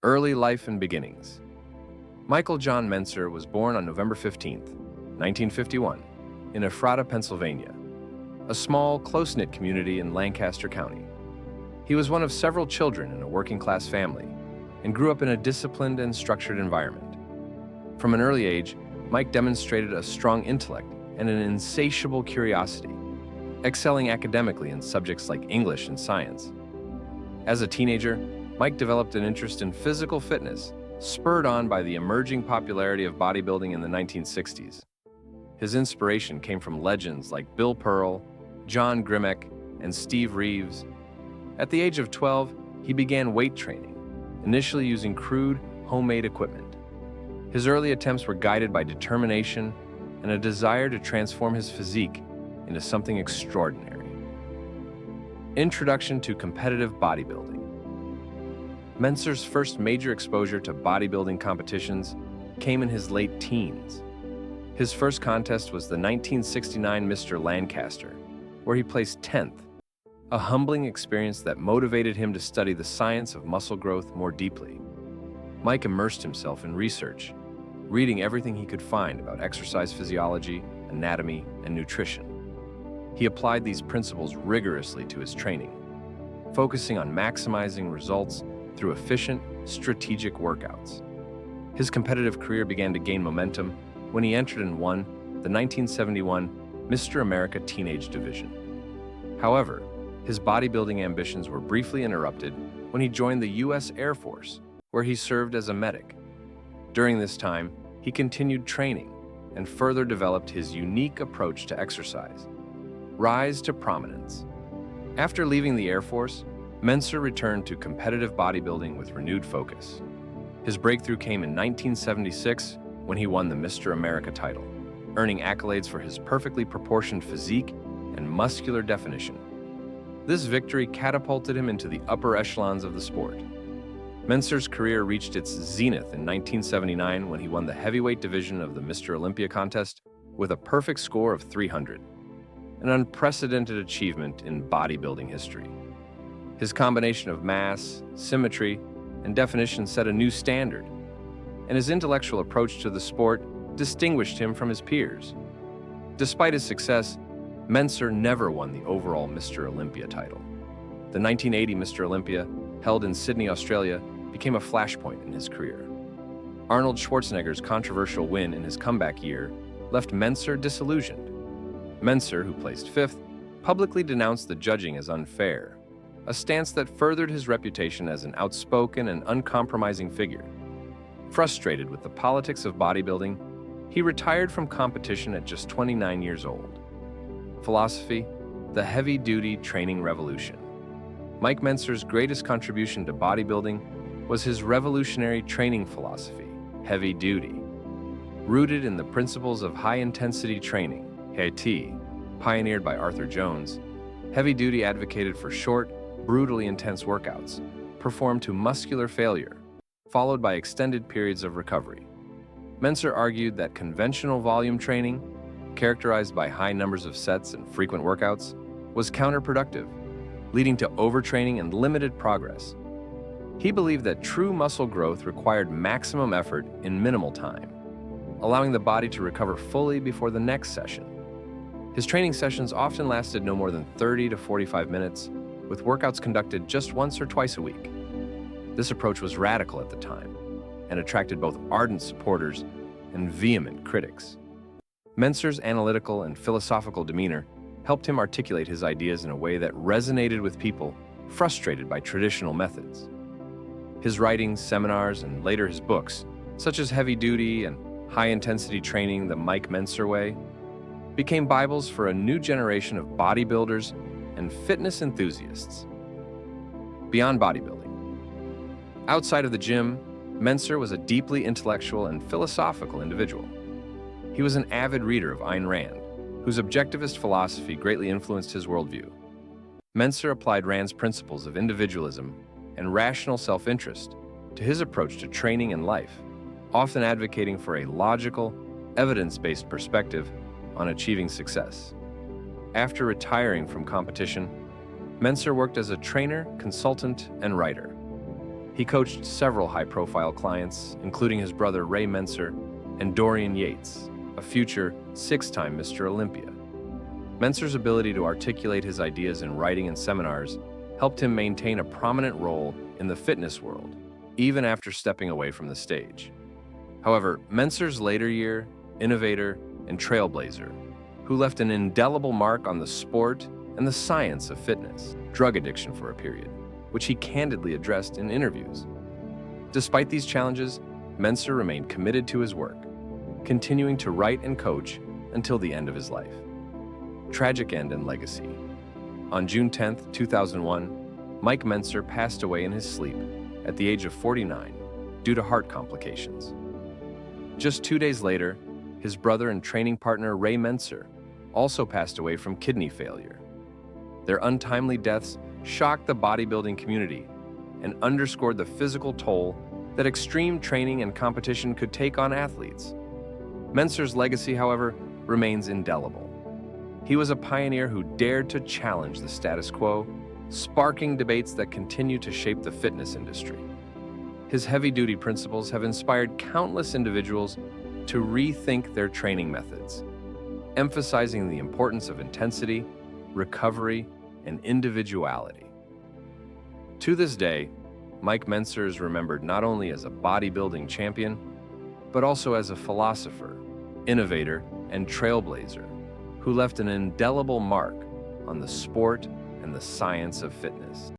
Early life and beginnings. Michael John Mentzer was born on November 15, 1951, in Ephrata, Pennsylvania, a small, close-knit community in Lancaster County. He was one of several children in a working-class family and grew up in a disciplined and structured environment. From an early age, Mike demonstrated a strong intellect and an insatiable curiosity, excelling academically in subjects like English and science. As a teenager, Mike developed an interest in physical fitness, spurred on by the emerging popularity of bodybuilding in the 1960s. His inspiration came from legends like Bill Pearl, John Grimek, and Steve Reeves. At the age of 12, he began weight training, initially using crude, homemade equipment. His early attempts were guided by determination and a desire to transform his physique into something extraordinary. Introduction to competitive bodybuilding. Mentzer's first major exposure to bodybuilding competitions came in his late teens. His first contest was the 1969 Mr. Lancaster, where he placed 10th, a humbling experience that motivated him to study the science of muscle growth more deeply. Mike immersed himself in research, reading everything he could find about exercise physiology, anatomy, and nutrition. He applied these principles rigorously to his training, focusing on maximizing results through efficient, strategic workouts. His competitive career began to gain momentum when he entered and won the 1971 Mr. America Teenage Division. However, his bodybuilding ambitions were briefly interrupted when he joined the U.S. Air Force, where he served as a medic. During this time, he continued training and further developed his unique approach to exercise. Rise to prominence. After leaving the Air Force, Mentzer returned to competitive bodybuilding with renewed focus. His breakthrough came in 1976 when he won the Mr. America title, earning accolades for his perfectly proportioned physique and muscular definition. This victory catapulted him into the upper echelons of the sport. Mentzer's career reached its zenith in 1979 when he won the heavyweight division of the Mr. Olympia contest with a perfect score of 300, an unprecedented achievement in bodybuilding history. His combination of mass, symmetry, and definition set a new standard, and his intellectual approach to the sport distinguished him from his peers. Despite his success, Mentzer never won the overall Mr. Olympia title. The 1980 Mr. Olympia, held in Sydney, Australia, became a flashpoint in his career. Arnold Schwarzenegger's controversial win in his comeback year left Mentzer disillusioned. Mentzer, who placed 5th, publicly denounced the judging as unfair, a stance that furthered his reputation as an outspoken and uncompromising figure. Frustrated with the politics of bodybuilding, he retired from competition at just 29 years old. Philosophy, the heavy-duty training revolution. Mike Mentzer's greatest contribution to bodybuilding was his revolutionary training philosophy, heavy duty. Rooted in the principles of high-intensity training, HIIT, pioneered by Arthur Jones, heavy duty advocated for short, brutally intense workouts, performed to muscular failure, followed by extended periods of recovery. Mentzer argued that conventional volume training, characterized by high numbers of sets and frequent workouts, was counterproductive, leading to overtraining and limited progress. He believed that true muscle growth required maximum effort in minimal time, allowing the body to recover fully before the next session. His training sessions often lasted no more than 30 to 45 minutes, with workouts conducted just once or twice a week. This approach was radical at the time and attracted both ardent supporters and vehement critics. Mentzer's analytical and philosophical demeanor helped him articulate his ideas in a way that resonated with people frustrated by traditional methods. His writings, seminars, and later his books, such as Heavy Duty and High-Intensity Training the Mike Mentzer Way, became Bibles for a new generation of bodybuilders and fitness enthusiasts. Beyond bodybuilding. Outside of the gym, Mentzer was a deeply intellectual and philosophical individual. He was an avid reader of Ayn Rand, whose objectivist philosophy greatly influenced his worldview. Mentzer applied Rand's principles of individualism and rational self-interest to his approach to training and life, often advocating for a logical, evidence-based perspective on achieving success. After retiring from competition, Mentzer worked as a trainer, consultant, and writer. He coached several high-profile clients, including his brother Ray Mentzer and Dorian Yates, a future six-time Mr. Olympia. Mentzer's ability to articulate his ideas in writing and seminars helped him maintain a prominent role in the fitness world, even after stepping away from the stage. However, Mentzer's later year, innovator and trailblazer, who left an indelible mark on the sport and the science of fitness, drug addiction for a period, which he candidly addressed in interviews. Despite these challenges, Mentzer remained committed to his work, continuing to write and coach until the end of his life. Tragic end and legacy. On June 10, 2001, Mike Mentzer passed away in his sleep at the age of 49 due to heart complications. Just 2 days later, his brother and training partner Ray Mentzer also passed away from kidney failure. Their untimely deaths shocked the bodybuilding community and underscored the physical toll that extreme training and competition could take on athletes. Mentzer's legacy, however, remains indelible. He was a pioneer who dared to challenge the status quo, sparking debates that continue to shape the fitness industry. His heavy-duty principles have inspired countless individuals to rethink their training methods, emphasizing the importance of intensity, recovery, and individuality. To this day, Mike Mentzer is remembered not only as a bodybuilding champion, but also as a philosopher, innovator, and trailblazer who left an indelible mark on the sport and the science of fitness.